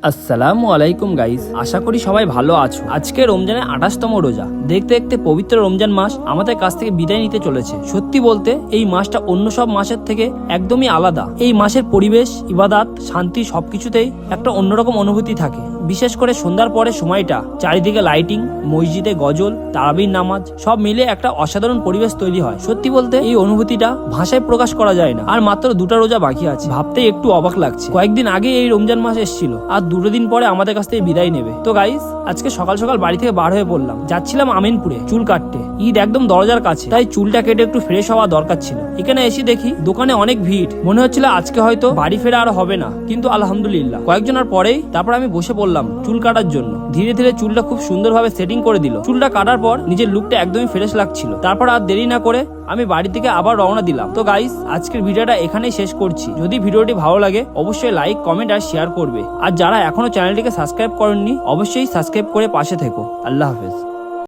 আসসালামু আলাইকুম গাইস, আশা করি সবাই ভালো আছো। আজকে রমজানের 28তম রোজা। দেখতে দেখতে পবিত্র রমজান মাস আমাদের কাছ থেকে বিদায় নিতে চলেছে। সত্যি বলতে এই মাসটা অন্য সব মাসের থেকে একদমই আলাদা। এই মাসের পরিবেশ, ইবাদাত, শান্তি সবকিছুতেই একটা অন্যরকম অনুভূতি থাকে। বিশেষ করে সন্ধ্যার পরে সময়টা, চারিদিকে লাইটিং, মসজিদে গজল, তারাবির নামাজ সব মিলে একটা অসাধারণ পরিবেশ তৈরি হয়। সত্যি বলতে এই অনুভূতিটা ভাষায় প্রকাশ করা যায় না। আর মাত্র 2টা রোজা বাকি আছে, ভাবতে একটু অবাক লাগছে। কয়েকদিন আগে এই রমজান মাস এসেছিল, আর 2 দিন পরে আমাদের কাছ থেকে বিদায় নেবে। তো গাইস, আজকে সকাল সকাল বাড়ি থেকে বার হয়ে পড়লাম। যাচ্ছিলাম আমিনপুরে চুল কাটতে। ঈদ একদম দরজার কাছে, তাই চুলটা কেটে একটু ফ্রেশ হওয়া দরকার ছিল। এখানে এসে দেখি দোকানে অনেক ভিড়। মনে হচ্ছিল আজকে হয়তো বাড়ি ফেরা আর হবে না, কিন্তু আলহামদুলিল্লাহ কয়েকজন আর পরেই তারপর আমি বসে পড়লাম চুল কাটার জন্য। ধীরে ধীরে চুলটা খুব সুন্দরভাবে সেটিং করে দিল। চুলটা কাটার পর নিজের লুকটা একদমই ফ্রেশ লাগছিল। তারপর আর দেরি না করে আমি বাড়ি থেকে আবার রওনা দিলাম। তো গাইস, আজকের ভিডিওটা এখানেই শেষ করছি। যদি ভিডিওটি ভালো লাগে অবশ্যই লাইক, কমেন্ট আর শেয়ার করবে। আর যারা এখনো চ্যানেলটিকে সাবস্ক্রাইব করেননি অবশ্যই সাবস্ক্রাইব করে পাশে থেকো। আল্লাহ হাফেজ।